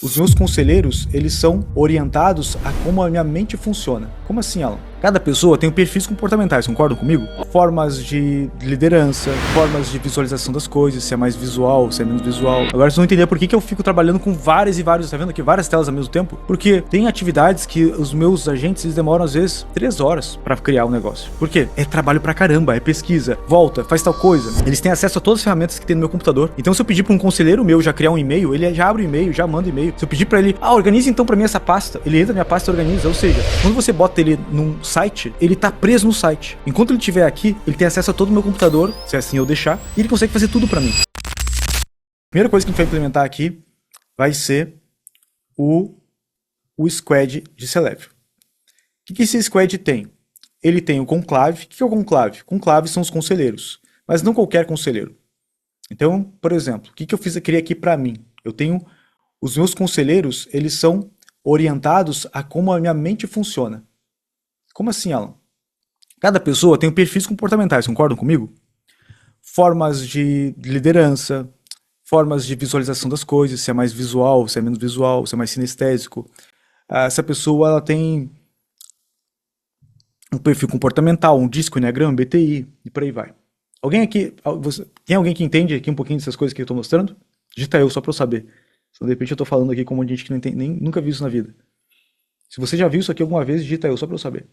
Os meus conselheiros, eles são orientados a como a minha mente funciona. Como assim, Alan? Cada pessoa tem perfis comportamentais, concordam comigo? Formas de liderança, formas de visualização das coisas, se é mais visual, se é menos visual. Agora vocês vão entender por que eu fico trabalhando com várias e vários, tá vendo aqui, várias telas ao mesmo tempo? Porque tem atividades que os meus agentes, eles demoram às vezes 3 horas pra criar um negócio. Por quê? É trabalho pra caramba, é pesquisa, volta, faz tal coisa. Eles têm acesso a todas as ferramentas que tem no meu computador. Então se eu pedir pra um conselheiro meu já criar um e-mail, ele já abre o e-mail, já manda e-mail. Se eu pedir pra ele, organize então pra mim essa pasta, ele entra na minha pasta e organiza. Ou seja, quando você bota ele num site, ele tá preso no site. Enquanto ele estiver aqui, ele tem acesso a todo o meu computador, se assim eu deixar, e ele consegue fazer tudo pra mim. A primeira coisa que a gente vai implementar aqui vai ser o squad de Celebio. O que esse squad tem? Ele tem o conclave. O que é o conclave? Conclave são os conselheiros, mas não qualquer conselheiro. Então, por exemplo, o que eu criei aqui pra mim? Eu tenho os meus conselheiros, eles são orientados a como a minha mente funciona. Como assim, Alan? Cada pessoa tem perfis comportamentais, concordam comigo? Formas de liderança, formas de visualização das coisas, se é mais visual, se é menos visual, se é mais sinestésico. Essa pessoa ela tem um perfil comportamental, um disco, Enneagram, BTI, e por aí vai. Alguém aqui, tem alguém que entende aqui um pouquinho dessas coisas que eu estou mostrando? Digita eu, só para eu saber. Senão, de repente eu estou falando aqui como gente que não entende, nunca viu isso na vida. Se você já viu isso aqui alguma vez, digita eu, só para eu saber.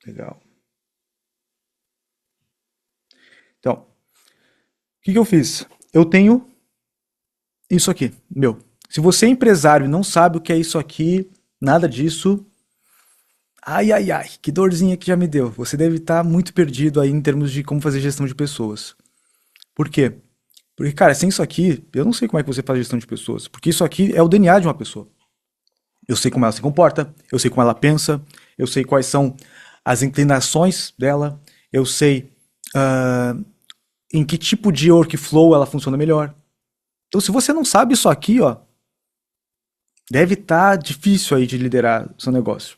Legal. Então, o que eu fiz? Eu tenho isso aqui, meu. Se você é empresário e não sabe o que é isso aqui, nada disso, ai, ai, ai, que dorzinha que já me deu. Você deve estar muito perdido aí em termos de como fazer gestão de pessoas. Por quê? Porque, cara, sem isso aqui, eu não sei como é que você faz gestão de pessoas. Porque isso aqui é o DNA de uma pessoa. Eu sei como ela se comporta, eu sei como ela pensa, eu sei quais são as inclinações dela, eu sei em que tipo de workflow ela funciona melhor. Então, se você não sabe isso aqui, ó, deve estar difícil aí de liderar o seu negócio.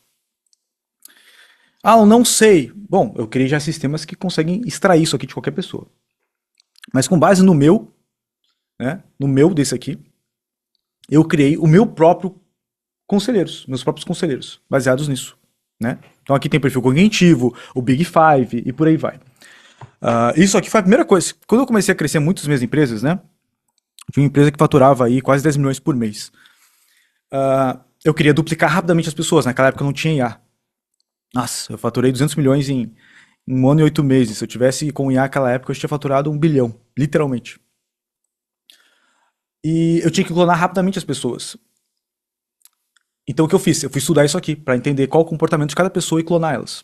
Eu não sei. Bom, eu criei já sistemas que conseguem extrair isso aqui de qualquer pessoa. Mas com base no meu, né, no meu desse aqui, eu criei o meu próprio conselheiros, meus próprios conselheiros, baseados nisso, né? Então aqui tem o perfil cognitivo, o Big Five e por aí vai. Isso aqui foi a primeira coisa. Quando eu comecei a crescer muito as minhas empresas, né? Tinha uma empresa que faturava aí quase 10 milhões por mês. Eu queria duplicar rapidamente as pessoas. Naquela época eu não tinha IA. Nossa, eu faturei 200 milhões em 1 ano e 8 meses. Se eu tivesse com IA naquela época, eu tinha faturado 1 bilhão, literalmente. E eu tinha que clonar rapidamente as pessoas. Então o que eu fiz? Eu fui estudar isso aqui, para entender qual o comportamento de cada pessoa e clonar elas.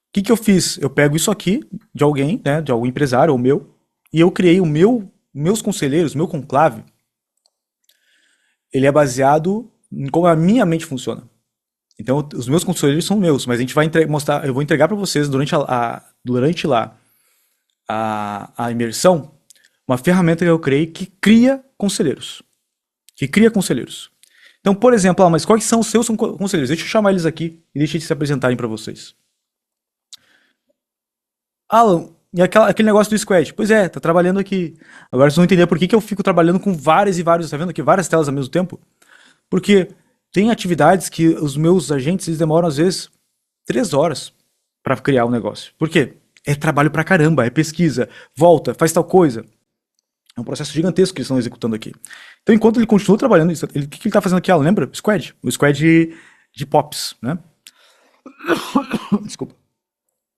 O que eu fiz? Eu pego isso aqui de alguém, né, de algum empresário ou meu, e eu criei meus conselheiros, meu conclave. Ele é baseado em como a minha mente funciona. Então, os meus conselheiros são meus, mas a gente vai mostrar, eu vou entregar para vocês durante lá a imersão, uma ferramenta que eu criei que cria conselheiros. Que cria conselheiros. Então, por exemplo, mas quais são os seus conselheiros? Deixa eu chamar eles aqui e deixa eles se apresentarem para vocês. Alan, e aquele negócio do squad? Pois é, tá trabalhando aqui. Agora vocês vão entender por que eu fico trabalhando com várias e vários, tá vendo aqui, várias telas ao mesmo tempo? Porque tem atividades que os meus agentes eles demoram às vezes 3 horas para criar um negócio. Por quê? É trabalho pra caramba, é pesquisa, volta, faz tal coisa. É um processo gigantesco que eles estão executando aqui. Então, enquanto ele continua trabalhando, o que ele está fazendo aqui? Lembra? Squad. O squad de POPs, né? Desculpa.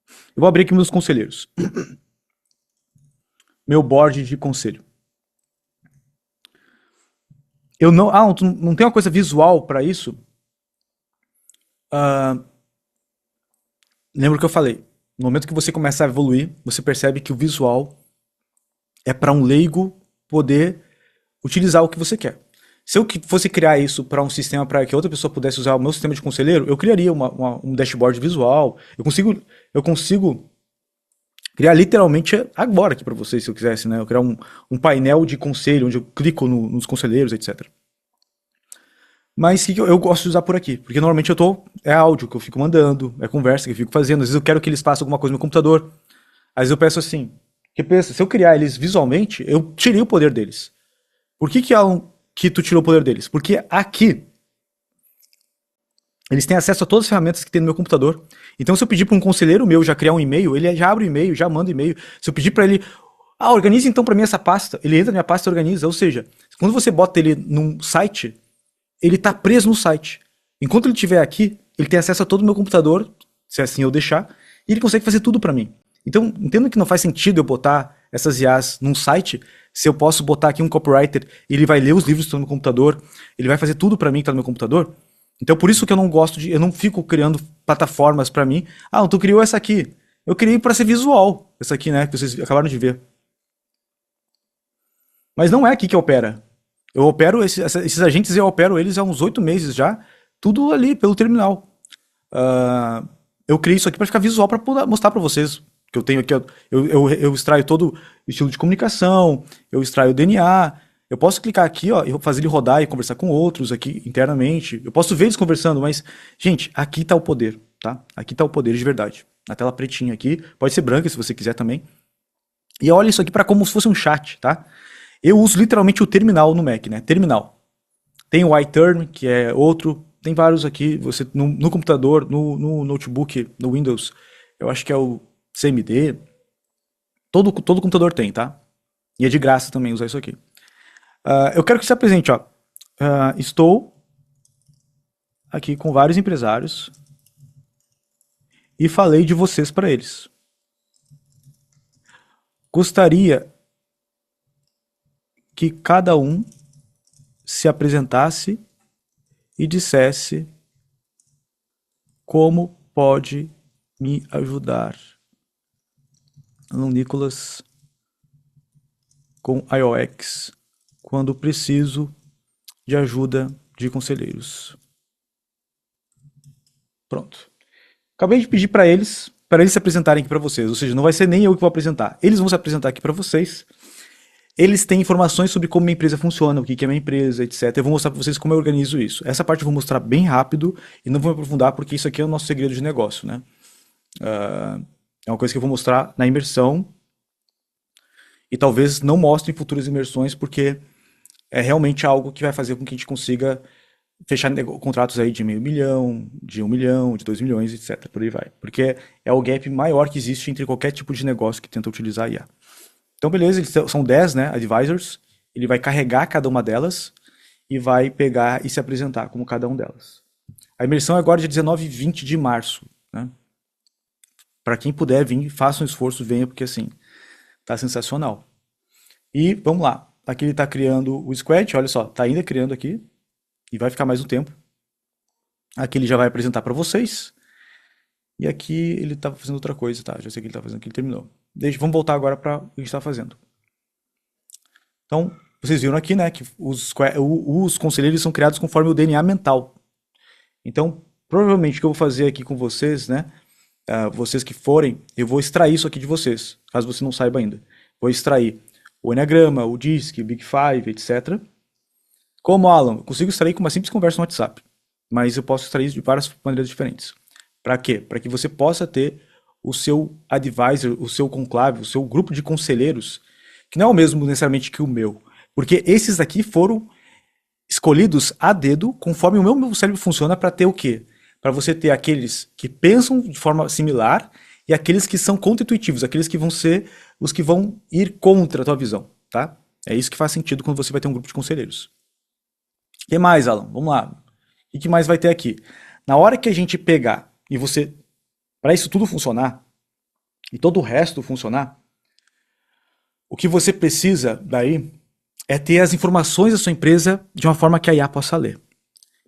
Eu vou abrir aqui meus conselheiros. Meu board de conselho. Eu não. Não tem uma coisa visual para isso? Lembra o que eu falei? No momento que você começa a evoluir, você percebe que o visual é para um leigo poder utilizar o que você quer. Se eu fosse criar isso para um sistema para que outra pessoa pudesse usar o meu sistema de conselheiro, eu criaria um dashboard visual. Eu consigo criar literalmente agora aqui para vocês, se eu quisesse, né? Eu criar um painel de conselho onde eu clico nos conselheiros, etc. Mas que eu gosto de usar por aqui? Porque normalmente é áudio que eu fico mandando, é conversa que eu fico fazendo. Às vezes eu quero que eles façam alguma coisa no meu computador. Às vezes eu peço assim, que pensa, se eu criar eles visualmente, eu tirei o poder deles. Por que que tu tirou o poder deles? Porque aqui eles têm acesso a todas as ferramentas que tem no meu computador. Então, se eu pedir para um conselheiro meu já criar um e-mail, ele já abre o e-mail, já manda e-mail. Se eu pedir para ele, organiza então para mim essa pasta, ele entra na minha pasta e organiza. Ou seja, quando você bota ele num site, ele tá preso no site. Enquanto ele estiver aqui, ele tem acesso a todo o meu computador, se assim eu deixar, e ele consegue fazer tudo para mim. Então, entendo que não faz sentido eu botar essas IAs num site, se eu posso botar aqui um copywriter, e ele vai ler os livros que estão no meu computador, ele vai fazer tudo para mim que está no meu computador. Então, por isso que eu não gosto de, eu não fico criando plataformas para mim. Ah, tu criou essa aqui. Eu criei para ser visual, essa aqui, né, que vocês acabaram de ver. Mas não é aqui que opera. Eu opero esses agentes, eu opero eles há uns 8 meses já, tudo ali pelo terminal. Eu criei isso aqui para ficar visual, para mostrar para vocês que eu tenho aqui. Eu extraio todo o estilo de comunicação, eu extraio o DNA. Eu posso clicar aqui, ó, e fazer ele rodar e conversar com outros aqui internamente. Eu posso ver eles conversando, mas, gente, aqui tá o poder, tá? Aqui tá o poder de verdade. Na tela pretinha aqui, pode ser branca se você quiser também. E olha isso aqui para como se fosse um chat, tá? Eu uso literalmente o terminal no Mac, né? Terminal. Tem o iTurn, que é outro. Tem vários aqui. Você no computador, no notebook, no Windows, eu acho que é o CMD. Todo computador tem, tá? E é de graça também usar isso aqui. Eu quero que você apresente, ó. Estou aqui com vários empresários e falei de vocês para eles. Gostaria que cada um se apresentasse e dissesse como pode me ajudar. Alan Nicolas com iOX quando preciso de ajuda de conselheiros. Pronto. Acabei de pedir para eles se apresentarem aqui para vocês, ou seja, não vai ser nem eu que vou apresentar. Eles vão se apresentar aqui para vocês. Eles têm informações sobre como minha empresa funciona, o que é minha empresa, etc. Eu vou mostrar para vocês como eu organizo isso. Essa parte eu vou mostrar bem rápido e não vou me aprofundar porque isso aqui é o nosso segredo de negócio, né? É uma coisa que eu vou mostrar na imersão e talvez não mostre em futuras imersões porque é realmente algo que vai fazer com que a gente consiga fechar contratos aí de meio milhão, de 1 milhão, de 2 milhões, etc. Por aí vai. Porque é o gap maior que existe entre qualquer tipo de negócio que tenta utilizar a IA. Então, beleza, eles são 10, né, advisors. Ele vai carregar cada uma delas e vai pegar e se apresentar como cada um delas. A imersão é agora dia 19 e 20 de março, né? Para quem puder vir, faça um esforço, venha, porque assim, tá sensacional. E vamos lá. Aqui ele tá criando o squad, olha só, tá ainda criando aqui. E vai ficar mais um tempo. Aqui ele já vai apresentar para vocês. E aqui ele tá fazendo outra coisa, tá? Já sei o que ele tá fazendo, que ele terminou. Vamos voltar agora para o que a gente está fazendo. Então, vocês viram aqui, né, que os conselheiros são criados conforme o DNA mental. Então, provavelmente o que eu vou fazer aqui com vocês, né, vocês que forem, eu vou extrair isso aqui de vocês, caso você não saiba ainda. Vou extrair o Enneagrama, o DISC, o Big Five, etc. Como, Alan, eu consigo extrair com uma simples conversa no WhatsApp, mas eu posso extrair isso de várias maneiras diferentes. Para quê? Para que você possa ter o seu advisor, o seu conclave, o seu grupo de conselheiros, que não é o mesmo necessariamente que o meu. Porque esses aqui foram escolhidos a dedo, conforme o meu cérebro funciona, para ter o quê? Para você ter aqueles que pensam de forma similar e aqueles que são contra-intuitivos, aqueles que vão ser os que vão ir contra a tua visão, tá? É isso que faz sentido quando você vai ter um grupo de conselheiros. O que mais, Alan? Vamos lá. O que mais vai ter aqui? Na hora que a gente pegar e você... Para isso tudo funcionar, e todo o resto funcionar, o que você precisa daí é ter as informações da sua empresa de uma forma que a IA possa ler.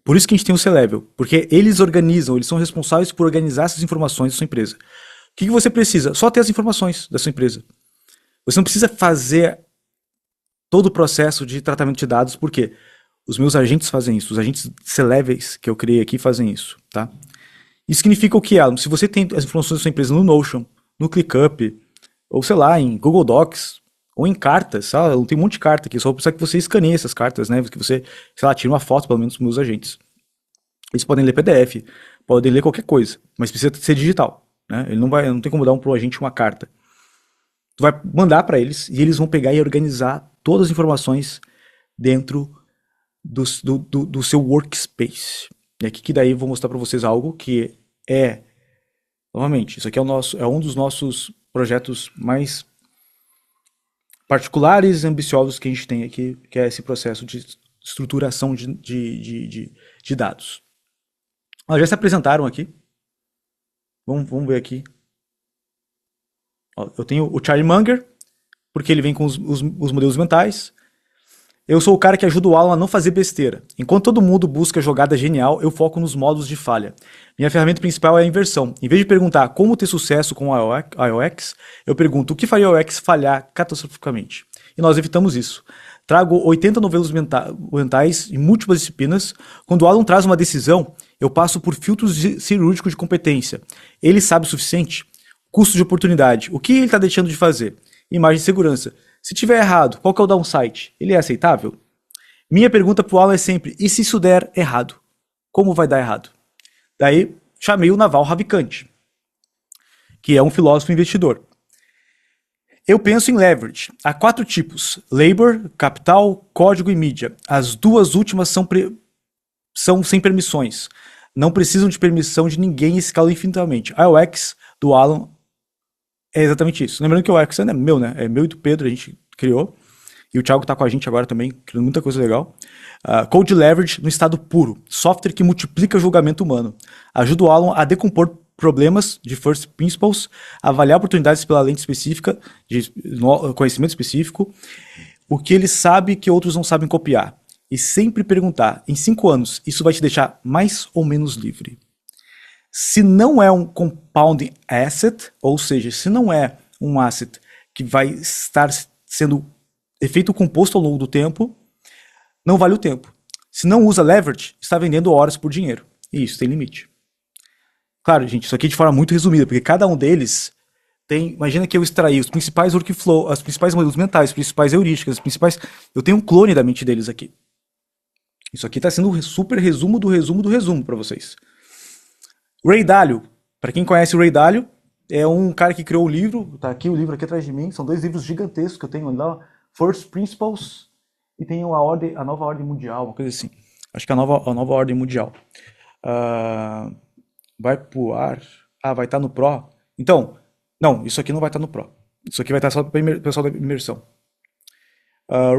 Por isso que a gente tem o C-Level, porque eles organizam, eles são responsáveis por organizar essas informações da sua empresa. O que você precisa? Só ter as informações da sua empresa. Você não precisa fazer todo o processo de tratamento de dados, porque os meus agentes fazem isso, os agentes C-Levels que eu criei aqui fazem isso, tá? Isso significa o que, Alan? Se você tem as informações da sua empresa no Notion, no ClickUp, ou sei lá, em Google Docs, ou em cartas, sabe? Tem um monte de carta aqui, só precisa que você escaneie essas cartas, né? Que você, sei lá, tira uma foto, pelo menos, dos meus agentes. Eles podem ler PDF, podem ler qualquer coisa, mas precisa ser digital, né? Ele não tem como dar pro agente uma carta. Tu vai mandar para eles e eles vão pegar e organizar todas as informações dentro do seu workspace. E aqui que daí eu vou mostrar para vocês algo que é, novamente, isso aqui é um dos nossos projetos mais particulares e ambiciosos que a gente tem aqui, que é esse processo de estruturação de dados. Elas já se apresentaram aqui. Vamos ver aqui. Ó, eu tenho o Charlie Munger, porque ele vem com os modelos mentais. Eu sou o cara que ajuda o Alan a não fazer besteira. Enquanto todo mundo busca jogada genial, eu foco nos modos de falha. Minha ferramenta principal é a inversão. Em vez de perguntar como ter sucesso com a iOS, eu pergunto o que faria a iOS falhar catastroficamente. E nós evitamos isso. Trago 80 novelos mentais em múltiplas disciplinas. Quando o Alan traz uma decisão, eu passo por filtros cirúrgicos de competência. Ele sabe o suficiente? Custo de oportunidade. O que ele está deixando de fazer? Imagem de segurança. Se tiver errado, qual que é o downside? Ele é aceitável? Minha pergunta pro Alan é sempre, e se isso der errado? Como vai dar errado? Daí, chamei o Naval Ravikant, que é um filósofo investidor. Eu penso em leverage. Há 4 tipos: labor, capital, código e mídia. As duas últimas são sem permissões. Não precisam de permissão de ninguém e escalam infinitamente. A UX do Alan é exatamente isso. Lembrando que o UX é meu, né? É meu e do Pedro, a gente criou. E o Thiago tá com a gente agora também, criando muita coisa legal. Code Leverage no estado puro. Software que multiplica o julgamento humano. Ajuda o Alan a decompor problemas de first principles, avaliar oportunidades pela lente específica, de conhecimento específico, o que ele sabe que outros não sabem copiar. E sempre perguntar, em 5 anos, isso vai te deixar mais ou menos livre? Se não é um compounding asset, ou seja, se não é um asset que vai estar sendo efeito composto ao longo do tempo, não vale o tempo. Se não usa leverage, está vendendo horas por dinheiro. E isso tem limite. Claro, gente, isso aqui de forma muito resumida, porque cada um deles tem... Imagina que eu extraí os principais workflow, as principais modelos mentais, as principais heurísticas, as principais... Eu tenho um clone da mente deles aqui. Isso aqui está sendo um super resumo do resumo do resumo para vocês. Ray Dalio. Para quem conhece o Ray Dalio, é um cara que criou o livro, tá aqui o livro aqui atrás de mim, são 2 livros gigantescos que eu tenho lá, First Principles e tem a Nova Ordem Mundial, uma coisa assim. Acho que é a Nova Ordem Mundial. Vai pro ar? Vai estar no Pro? Então, não, isso aqui não vai estar no Pro. Isso aqui vai estar só para o pessoal da imersão.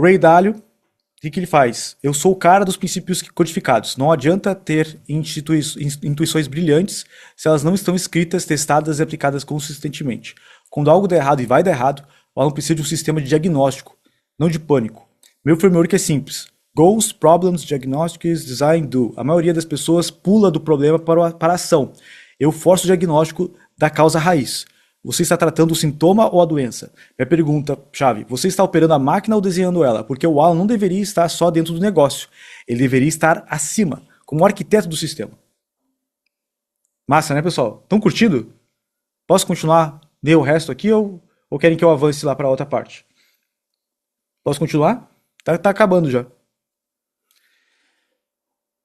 Ray Dalio, o que ele faz? Eu sou o cara dos princípios codificados. Não adianta ter intuições brilhantes se elas não estão escritas, testadas e aplicadas consistentemente. Quando algo der errado e vai dar errado, o aluno precisa de um sistema de diagnóstico, não de pânico. Meu framework é simples. Goals, Problems, Diagnostics, Design, Do. A maioria das pessoas pula do problema para a ação. Eu forço o diagnóstico da causa raiz. Você está tratando o sintoma ou a doença? Minha pergunta-chave, você está operando a máquina ou desenhando ela? Porque o Alan não deveria estar só dentro do negócio. Ele deveria estar acima, como arquiteto do sistema. Massa, né, pessoal? Estão curtindo? Posso continuar, ler o resto aqui ou querem que eu avance lá para a outra parte? Posso continuar? Tá acabando já.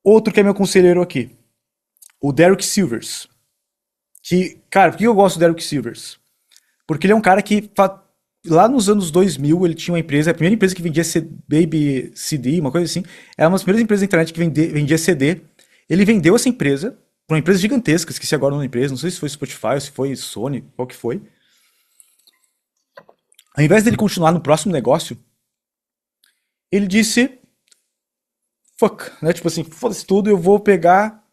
Outro que é meu conselheiro aqui, o Derek Silvers. Que, cara, por que eu gosto do Derek Silvers? Porque ele é um cara que, lá nos anos 2000, ele tinha uma empresa, a primeira empresa que vendia Baby CD, uma coisa assim. Era uma das primeiras empresas da internet que vendia CD. Ele vendeu essa empresa para uma empresa gigantesca, esqueci agora o nome da empresa, não sei se foi Spotify ou se foi Sony, qual que foi. Ao invés dele continuar no próximo negócio, ele disse, fuck, né? Tipo assim, foda-se tudo, eu vou pegar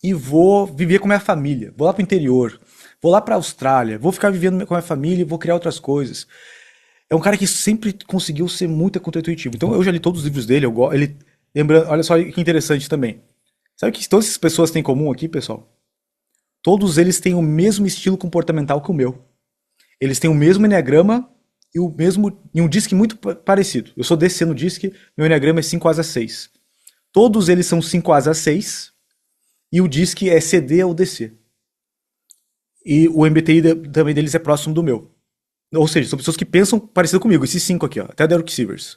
e vou viver com minha família. Vou lá pro interior, vou lá pra Austrália, vou ficar vivendo com a minha família e vou criar outras coisas. É um cara que sempre conseguiu ser muito contra-intuitivo. Então eu já li todos os livros dele, lembrando, olha só que interessante também. Sabe o que todas essas pessoas têm em comum aqui, pessoal? Todos eles têm o mesmo estilo comportamental que o meu. Eles têm o mesmo enneagrama e um disque muito parecido. Eu sou DC no disque, meu enneagrama é 5 asa 6. Todos eles são 5 asa 6 e o disque é CD ou DC. E o MBTI também deles é próximo do meu. Ou seja, são pessoas que pensam parecido comigo, esses 5 aqui, ó, até Derek Sivers.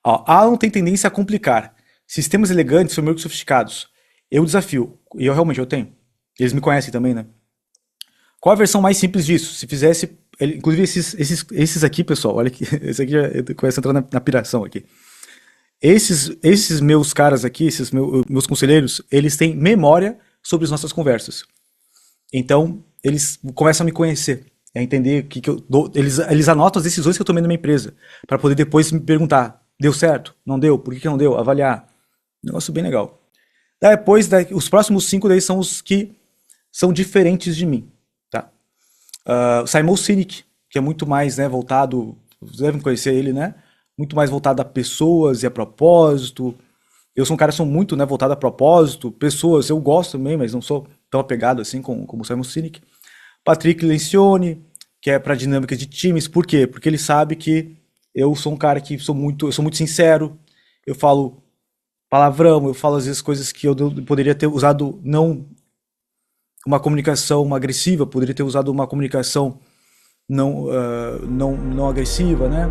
Ó, Alan tem tendência a complicar. Sistemas elegantes, frameworks sofisticados. Eu desafio. E eu realmente eu tenho. Eles me conhecem também, né? Qual a versão mais simples disso? Se fizesse. Inclusive esses aqui, pessoal, olha que. Esse aqui já começa a entrar na piração aqui. Esses meus caras aqui, esses meus conselheiros, eles têm memória sobre as nossas conversas. Então, eles começam a me conhecer, a entender que eu dou. Eles anotam as decisões que eu tomei na minha empresa, para poder depois me perguntar: deu certo? Não deu? Por que não deu? Avaliar. Negócio bem legal. Depois, os próximos 5 daí são os que são diferentes de mim. Tá? O Simon Sinek, que é muito mais, né, voltado. Vocês devem conhecer ele, né? Muito mais voltado a pessoas e a propósito. Eu sou um cara que sou muito, né, voltado a propósito. Pessoas, eu gosto também, mas não sou tão apegado assim como o Simon Sinek. Patrick Lencioni, que é para dinâmicas de times. Por quê? Porque ele sabe que eu sou um cara que eu sou muito sincero. Eu falo palavrão, eu falo às vezes coisas que eu poderia ter usado não uma comunicação agressiva, poderia ter usado uma comunicação não agressiva, né?